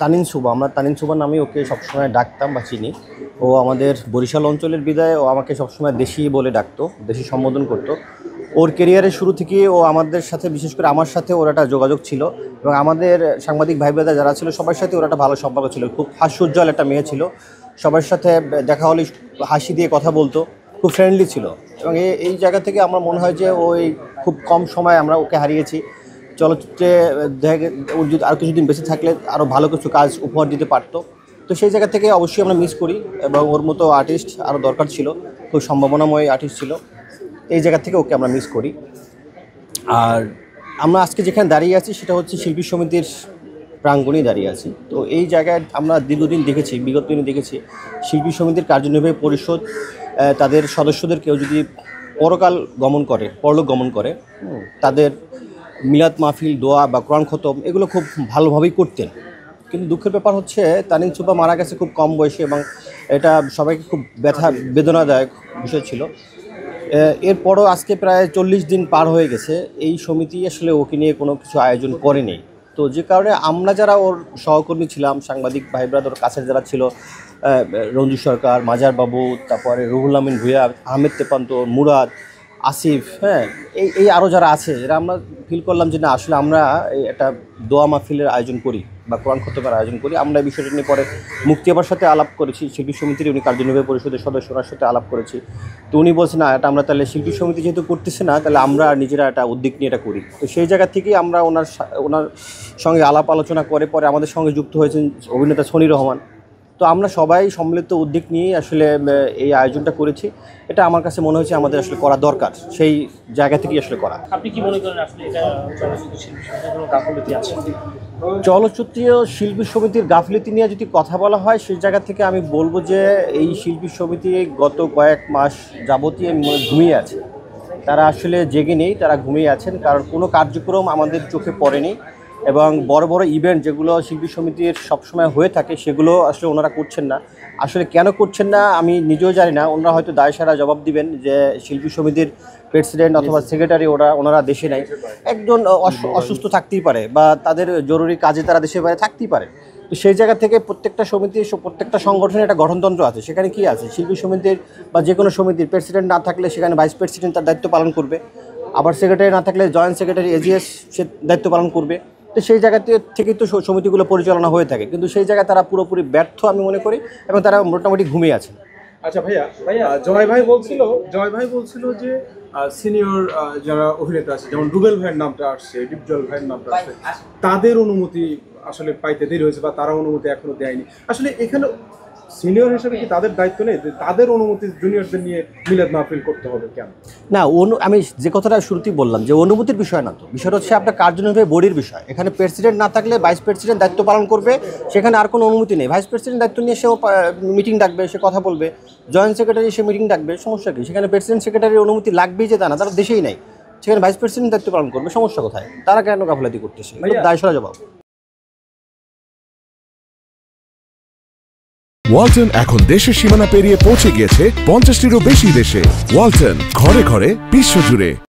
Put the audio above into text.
তানিন সুবা, আমরা তানিন সুবা নামে ওকে সবসময় ডাকতাম বা চিনি। ও আমাদের বরিশাল অঞ্চলের বিদায় ও আমাকে সবসময় দেশি বলে ডাকতো, দেশি সম্বোধন করতো। ওর কেরিয়ারের শুরু থেকে ও আমাদের সাথে, বিশেষ করে আমার সাথে ওর একটা যোগাযোগ ছিল, এবং আমাদের সাংবাদিক ভাই বোনেরা যারা ছিল সবার সাথে ওর একটা ভালো সম্পর্ক ছিল। খুব হাস্যোজ্জ্বল একটা মেয়ে ছিল, সবার সাথে দেখা হলে হাসি দিয়ে কথা বলতো, খুব ফ্রেন্ডলি ছিল। এবং এই জায়গা থেকে আমার মনে হয় যে ওই খুব কম সময় আমরা ওকে হারিয়েছি। চলচ্চিত্রে ওর যদি আরও কিছুদিন বেঁচে থাকলে আরও ভালো কিছু কাজ উপহার দিতে পারতো। তো সেই জায়গা থেকে অবশ্যই আমরা মিস করি, এবং ওর মতো আর্টিস্ট আরও দরকার ছিল, খুব সম্ভাবনাময় আর্টিস্ট ছিল। এই জায়গা থেকে ওকে আমরা মিস করি। আর আমরা আজকে যেখানে দাঁড়িয়ে আছি সেটা হচ্ছে শিল্পী সমিতির প্রাঙ্গণেই দাঁড়িয়ে আছি। তো এই জায়গায় আমরা দীর্ঘদিন দেখেছি, বিগত দিনে দেখেছি শিল্পী সমিতির কার্যনির্বাহী পরিষদ তাদের সদস্যদের কেউ যদি পরলোক গমন করে, তাদের মিলাদ মাহফিল, দোয়া বা কোরআন খতম এগুলো খুব ভালোভাবেই করতেন। কিন্তু দুঃখের ব্যাপার হচ্ছে তানিন সুবা মারা গেছে খুব কম বয়সে, এবং এটা সবাইকে খুব বেদনাদায়ক বিষয় ছিল। এরপরও আজকে প্রায় 40 দিন পার হয়ে গেছে, এই সমিতি আসলে ওকে নিয়ে কোনো কিছু আয়োজন করেনি। তো যে কারণে আমরা যারা ওর সহকর্মী ছিলাম, সাংবাদিক ভাই ব্রাদার কাছের যারা ছিল, রঞ্জু সরকার, মাজার বাবু, তারপরে রুহুল আমিন ভুঁইয়া, আহমেদ তেপান্ত, মুরাদ, আসিফ, এই আরও যারা আছে, এরা আমরা ফিল করলাম যে না, আসলে আমরা একটা দোয়া মাহফিলের আয়োজন করি বা কোরআন খতমের আয়োজন করি। আমরা এই বিষয়টা নিয়ে পরে মুক্তি আবার সাথে আলাপ করেছি, শিল্পী সমিতির উনি কার্যনির্বাহী পরিষদের সদস্যরার সাথে আলাপ করেছি। তো উনি বলছেন না, এটা আমরা তাহলে শিল্পী সমিতি যেহেতু করতেছে না, তাহলে আমরা নিজেরা একটা উদ্যোগ নিয়ে এটা করি। তো সেই জায়গা থেকেই আমরা ওনার সঙ্গে আলাপ আলোচনা করে পরে আমাদের সঙ্গে যুক্ত হয়েছেন অভিনেতা সনি রহমান। তো আমরা সবাই সম্মিলিত উদ্যোগ নিয়ে আসলে এই আয়োজনটা করেছি। এটা আমার কাছে মনে হয়েছে আমাদের আসলে করা দরকার, সেই জায়গা থেকেই আসলে করা। আপনি কি মনে করেন আসলে এটা চলচ্চিত্র শিল্পী সমিতির কোনো গাফিলতি আছে? চলচ্চিত্র শিল্পী সমিতির গাফিলতি নিয়ে যদি কথা বলা হয়, সেই জায়গা থেকে আমি বলবো যে এই শিল্পী সমিতি গত কয়েক মাস যাবতীয় ঘুমিয়ে আছে। তারা আসলে জেগে নেই, তারা ঘুমিয়ে আছেন, কারণ কোনো কার্যক্রম আমাদের চোখে পড়েনি। এবং বড় বড় ইভেন্ট যেগুলো শিল্পী সমিতির সবসময় হয়ে থাকে সেগুলো আসলে ওনারা করছেন না। আসলে কেন করছেন না আমি নিজেও জানি না। ওনারা হয়তো দায়সারা জবাব দিবেন যে শিল্পী সমিতির প্রেসিডেন্ট অথবা সেক্রেটারি ওনারা দেশে নাই, একজন অসুস্থ থাকতেই পারে, বা তাদের জরুরি কাজে তারা দেশের বাইরে থাকতেই পারে। তো সেই জায়গা থেকে প্রত্যেকটা সমিতির, প্রত্যেকটা সংগঠনের একটা গঠনতন্ত্র আছে। সেখানে কি আছে, শিল্পী সমিতির বা যে কোনো সমিতির প্রেসিডেন্ট না থাকলে সেখানে ভাইস প্রেসিডেন্ট তার দায়িত্ব পালন করবে, আবার সেক্রেটারি না থাকলে জয়েন্ট সেক্রেটারি এজিএস সে দায়িত্ব পালন করবে। তো সেই জায়গা থেকেই তো সমিতিগুলো পরিচালনা হয়ে থাকে, কিন্তু সেই জায়গায় তারা পুরোপুরি ব্যর্থ আমি মনে করি, এবং তারা মোটামুটি ঘুমিয়ে আছে। আচ্ছা ভাইয়া, জয় ভাই বলছিল যে সিনিয়র যারা অভিনেতা আছে, যেমন রুবেল ভাইয়ের নামটা আসছে, ডিপজল ভাইয়ের নামটা আসছে, তাদের অনুমতি আসলে পাইতে দেরি হয়েছে বা তারা অনুমতি এখনো দেয়নি। আসলে এখানে সিনিয়র হিসেবে কি তাদের দায়িত্ব নেই, তাদের অনুমতি জুনিয়রদের নিয়ে মিলাদ মাহফিল করতে হবে কেন? না, আমি যে কথাটা শুরুতেই বললাম যে অনুমতির বিষয় না, তো বিষয়টা হচ্ছে আপনার কার্যনির্বাহী বডির বিষয়। এখানে প্রেসিডেন্ট না থাকলে ভাইস প্রেসিডেন্ট দায়িত্ব পালন করবে, সেখানে আর কোনো অনুমতি নেই। ভাইস প্রেসিডেন্ট দায়িত্ব নিয়ে সেও মিটিং ডাকবে, সে কথা বলবে, জয়েন্ট সেক্রেটারি সে মিটিং ডাকবে, সমস্যা কী? সেখানে প্রেসিডেন্ট সেক্রেটারির অনুমতি লাগবেই যে তা না, তারা দেশেই নাই, সেখানে ভাইস প্রেসিডেন্ট দায়িত্ব পালন করবে, সমস্যা কোথায়? তারা কেন গাফিলতি করতেছে? দায়সারা জবাব। ওয়ালটন এখন দেশের সীমানা পেরিয়ে পৌঁছে গিয়েছে 50টিরও বেশি দেশে। ওয়ালটন, ঘরে ঘরে বিশ্বজুড়ে।